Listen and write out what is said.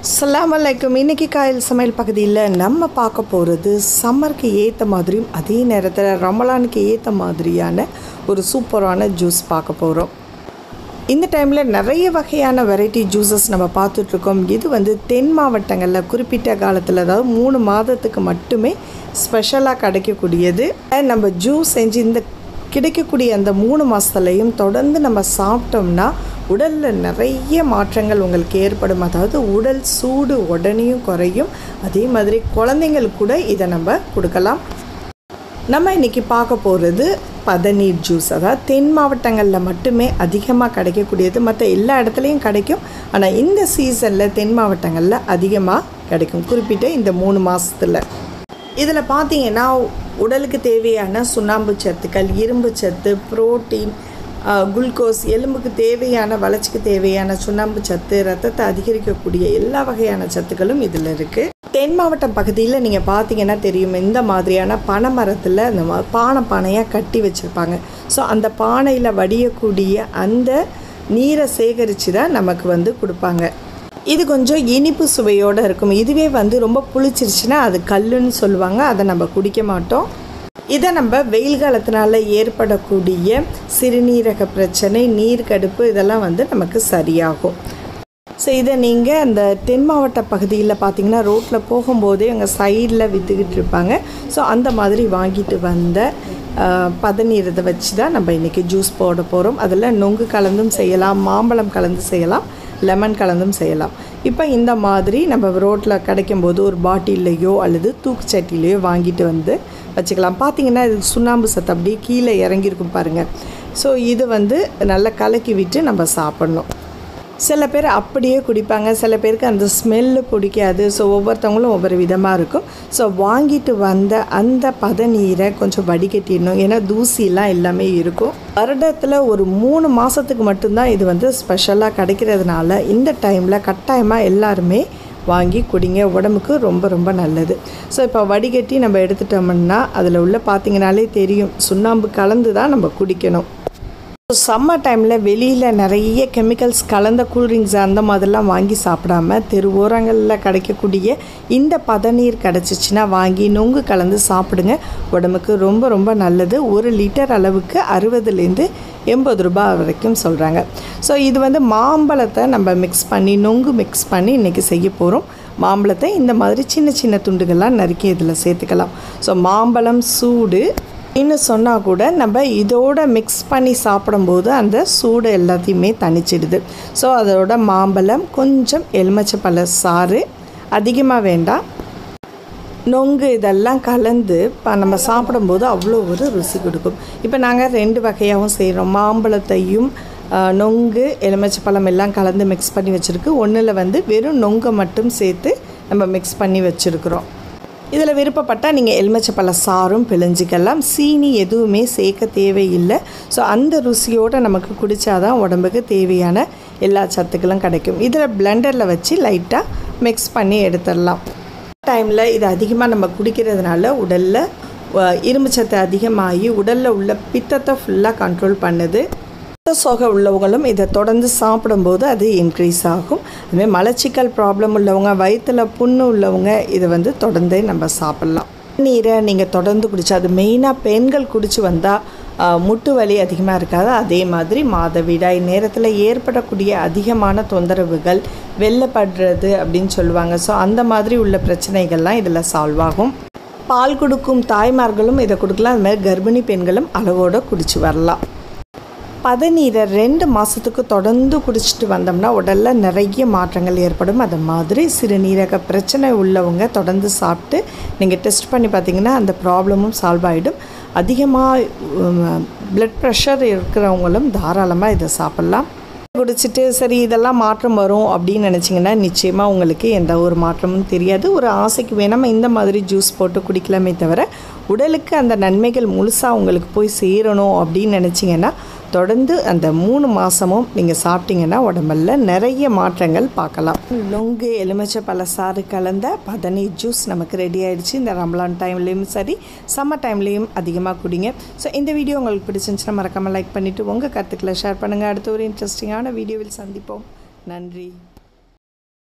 அஸ்ஸலாமு அலைக்கும். இன்றைக்கி காயல் சமையல் பகுதியில் நம்ம பார்க்க போகிறது சம்மருக்கு ஏற்ற மாதிரியும் அதே நேரத்தில் ரமலானுக்கு ஏற்ற மாதிரியான ஒரு சூப்பரான ஜூஸ் பார்க்க போகிறோம். இந்த டைமில் நிறைய வகையான வெரைட்டி ஜூஸஸ் நம்ம பார்த்துட்ருக்கோம். இது தென் மாவட்டங்களில் குறிப்பிட்ட காலத்தில், அதாவது 3 மாதத்துக்கு மட்டுமே ஸ்பெஷலாக கிடைக்கக்கூடியது. நம்ம ஜூஸ் செஞ்சு இந்த கிடைக்கக்கூடிய அந்த 3 மாதத்துலையும் தொடர்ந்து நம்ம சாப்பிட்டோம்னா உடலில் நிறைய மாற்றங்கள் உங்களுக்கு ஏற்படும். அதாவது உடல் சூடு உடனேயும் குறையும். அதே மாதிரி குழந்தைங்களுக்கு கூட இதை நம்ம கொடுக்கலாம். நம்ம இன்றைக்கி பார்க்க போகிறது பதநீர் ஜூஸ். அதாவது தென் மாவட்டங்களில் மட்டுமே அதிகமாக கிடைக்கக்கூடியது. மற்ற எல்லா இடத்துலையும் கிடைக்கும், ஆனால் இந்த சீசனில் தென் மாவட்டங்களில் அதிகமாக கிடைக்கும், குறிப்பிட்ட இந்த 3 மாதத்தில். இதில் பார்த்திங்கன்னா உடலுக்கு தேவையான சுண்ணாம்பு சத்துக்கள், இரும்பு சத்து, புரோட்டீன், குளுக்கோஸ், எலும்புக்கு தேவையான வளர்ச்சிக்கு தேவையான சுண்ணாம்பு சத்து, ரத்தத்தை அதிகரிக்கக்கூடிய எல்லா வகையான சத்துக்களும் இதில் இருக்குது. தென் மாவட்டம் பகுதியில் நீங்கள் பார்த்தீங்கன்னா தெரியும், இந்த மாதிரியான பனை மரத்தில் இந்த பானையாக கட்டி வச்சுருப்பாங்க. ஸோ அந்த பானையில் வடியக்கூடிய அந்த நீரை சேகரித்து தான் நமக்கு கொடுப்பாங்க. இது கொஞ்சம் இனிப்பு சுவையோடு இருக்கும். இதுவே ரொம்ப புளிச்சிருச்சுன்னா அது கல்லுன்னு சொல்லுவாங்க, அதை நம்ம குடிக்க மாட்டோம். இதை நம்ம வெயில் காலத்தினால ஏற்படக்கூடிய சிறுநீரக பிரச்சனை, நீர்க்கடுப்பு, இதெல்லாம் நமக்கு சரியாகும். ஸோ இதை நீங்கள் அந்த தென் மாவட்ட பகுதியில் பார்த்திங்கன்னா ரோட்டில் போகும்போதே அங்கே சைடில் விற்றுக்கிட்டு இருப்பாங்க. ஸோ அந்த மாதிரி வாங்கிட்டு வந்த பதநீர் இதை வச்சு தான் நம்ம இன்றைக்கி ஜூஸ் போட போகிறோம். அதில் நொங்கு கலந்தும் செய்யலாம், மாம்பழம் கலந்து செய்யலாம், லெமன் கலந்தும் செய்யலாம். இப்போ இந்த மாதிரி நம்ம ரோட்டில் கிடைக்கும்போது ஒரு பாட்டில்லையோ அல்லது தூக்குச்சட்டிலையோ வாங்கிட்டு வச்சுக்கலாம். பார்த்திங்கன்னா இது சுண்ணாம்பு சத்து அப்படியே கீழே இறங்கியிருக்கும் பாருங்கள். ஸோ இது நல்லா கலக்கி விட்டு நம்ம சாப்பிட்ணும். சில பேர் அப்படியே குடிப்பாங்க, சில பேருக்கு அந்த ஸ்மெல்லு பிடிக்காது. ஸோ ஒவ்வொருத்தவங்களும் ஒவ்வொரு விதமாக இருக்கும். ஸோ வாங்கிட்டு வந்த அந்த பதநீரை கொஞ்சம் வடிகட்டிடணும், ஏன்னா தூசிலாம் எல்லாமே இருக்கும். வருடத்தில் ஒரு 3 மாதத்துக்கு மட்டும்தான் இது ஸ்பெஷலாக கிடைக்கிறதுனால இந்த டைமில் கட்டாயமாக எல்லாருமே வாங்கி குடிங்க, உடம்புக்கு ரொம்ப ரொம்ப நல்லது. ஸோ இப்போ வடிகட்டி நம்ம எடுத்துட்டோம்னா அதில் உள்ள பார்த்திங்கனாலே தெரியும், சுண்ணாம்பு கலந்து தான் நம்ம குடிக்கணும். சம்மர் டைமில் வெளியில் நிறைய கெமிக்கல்ஸ் கலந்த கூல்ட்ரிங்க்ஸ் அந்த மாதிரிலாம் வாங்கி சாப்பிடாம தெருவோரங்களில் கிடைக்கக்கூடிய இந்த பதநீர் கிடச்சிச்சின்னா வாங்கி நொங்கு கலந்து சாப்பிடுங்க, உடம்புக்கு ரொம்ப ரொம்ப நல்லது. 1 லிட்டர் அளவுக்கு 60லேருந்து 80 ரூபாய் வரைக்கும் சொல்கிறாங்க. ஸோ இது மாம்பழத்தை நம்ம மிக்ஸ் பண்ணி, நொங்கு மிக்ஸ் பண்ணி இன்றைக்கி செய்ய போகிறோம். மாம்பழத்தை இந்த மாதிரி சின்ன சின்ன துண்டுகள்லாம் நறுக்கி இதில் சேர்த்துக்கலாம். ஸோ மாம்பழம் சூடு இன்னும் சொன்னால் கூட நம்ம இதோட மிக்ஸ் பண்ணி சாப்பிடும்போது அந்த சூடு எல்லாத்தையுமே தணிச்சிடுது. ஸோ அதோட மாம்பழம், கொஞ்சம் எலுமிச்சைப்பழ சாறு, அதிகமாக வேண்டாம், நொங்கு, இதெல்லாம் கலந்து நம்ம சாப்பிடும்போது அவ்வளோ ஒரு ருசி கொடுக்கும். இப்போ நாங்கள் 2 வகையாகவும் செய்கிறோம். மாம்பழத்தையும் நொங்கு, எலுமிச்சைப்பழம் எல்லாம் கலந்து மிக்ஸ் பண்ணி வச்சுருக்கு. ஒன்றில் வெறும் நொங்கை மட்டும் சேர்த்து நம்ம மிக்ஸ் பண்ணி வச்சுருக்குறோம். இதில் விருப்பப்பட்டால் நீங்கள் எலுமிச்சைப்பழ சாறும் பிழிஞ்சிக்கலாம். சீனி எதுவுமே சேர்க்க தேவையில்லை. ஸோ அந்த ருசியோடு நமக்கு குடித்தாதான் உடம்புக்கு தேவையான எல்லா சத்துக்களும் கிடைக்கும். இதில் பிளெண்டரில் வச்சு லைட்டாக மிக்ஸ் பண்ணி எடுத்துடலாம். டைமில் இது அதிகமாக நம்ம குடிக்கிறதுனால உடலில் இரும்பு சத்து அதிகமாகி உடலில் உள்ள பித்தத்தை ஃபுல்லாக கண்ட்ரோல் பண்ணுது. சோகை உள்ளவங்களும் இதை தொடர்ந்து சாப்பிடும்போது அது இன்க்ரீஸ் ஆகும். அதுமாதிரி மலச்சிக்கல் ப்ராப்ளம் உள்ளவங்க, வயிற்றில் புண்ணு உள்ளவங்க இதை தொடர்ந்து நம்ம சாப்பிட்லாம். நீரை நீங்கள் தொடர்ந்து குடித்தா, அது மெயினாக பெண்கள் குடித்து வந்தால் முட்டு வலி அதிகமாக இருக்காது. அதே மாதிரி மாதவிடாய் நேரத்தில் ஏற்படக்கூடிய அதிகமான தொந்தரவுகள், வெள்ளைப்படுறது அப்படின்னு சொல்லுவாங்க. ஸோ அந்த மாதிரி உள்ள பிரச்சனைகள்லாம் இதில் சால்வ் ஆகும். பால் கொடுக்கும் தாய்மார்களும் இதை கொடுக்கலாம். அதுமாதிரி கர்ப்பிணி பெண்களும் அளவோடு குடித்து வரலாம். பதநீரை 2 மாதத்துக்கு தொடர்ந்து குடிச்சிட்டு வந்தோம்னா உடலில் நிறைய மாற்றங்கள் ஏற்படும். அது மாதிரி சிறுநீரக பிரச்சனை உள்ளவங்க தொடர்ந்து சாப்பிட்டு நீங்கள் டெஸ்ட் பண்ணி பார்த்தீங்கன்னா அந்த ப்ராப்ளமும் சால்வ் ஆகிடும். அதிகமாக பிளட் ப்ரெஷர் இருக்கிறவங்களும் தாராளமாக இதை சாப்பிட்லாம். குடிச்சிட்டு சரி இதெல்லாம் மாற்றம் வரும் அப்படின்னு நினச்சிங்கன்னா நிச்சயமாக உங்களுக்கு எந்த ஒரு மாற்றமும் தெரியாது. ஒரு ஆசைக்கு வேணாமல் இந்த மாதிரி ஜூஸ் போட்டு குடிக்கலாமே தவிர உடலுக்கு அந்த நன்மைகள் முழுசாக உங்களுக்கு போய் சேரணும் அப்படின்னு நினச்சிங்கன்னா தொடர்ந்து அந்த 3 மாதமும் நீங்கள் சாப்பிட்டீங்கன்னா உடம்புல நிறைய மாற்றங்கள் பார்க்கலாம். நொங்கு, எலுமிச்சைப்பழ சாறு கலந்த பதநீர் ஜூஸ் நமக்கு ரெடி ஆகிடுச்சு. இந்த ரமலான் டைம்லேயும் சரி, சம்மர் டைம்லேயும் அதிகமாக குடிங்க. ஸோ இந்த வீடியோ உங்களுக்கு பிடிச்சிருந்துச்சுன்னா மறக்காமல் லைக் பண்ணிவிட்டு உங்கள் கருத்துக்களை ஷேர் பண்ணுங்கள். அடுத்த ஒரு இன்ட்ரெஸ்டிங்கான வீடியோவில் சந்திப்போம். நன்றி.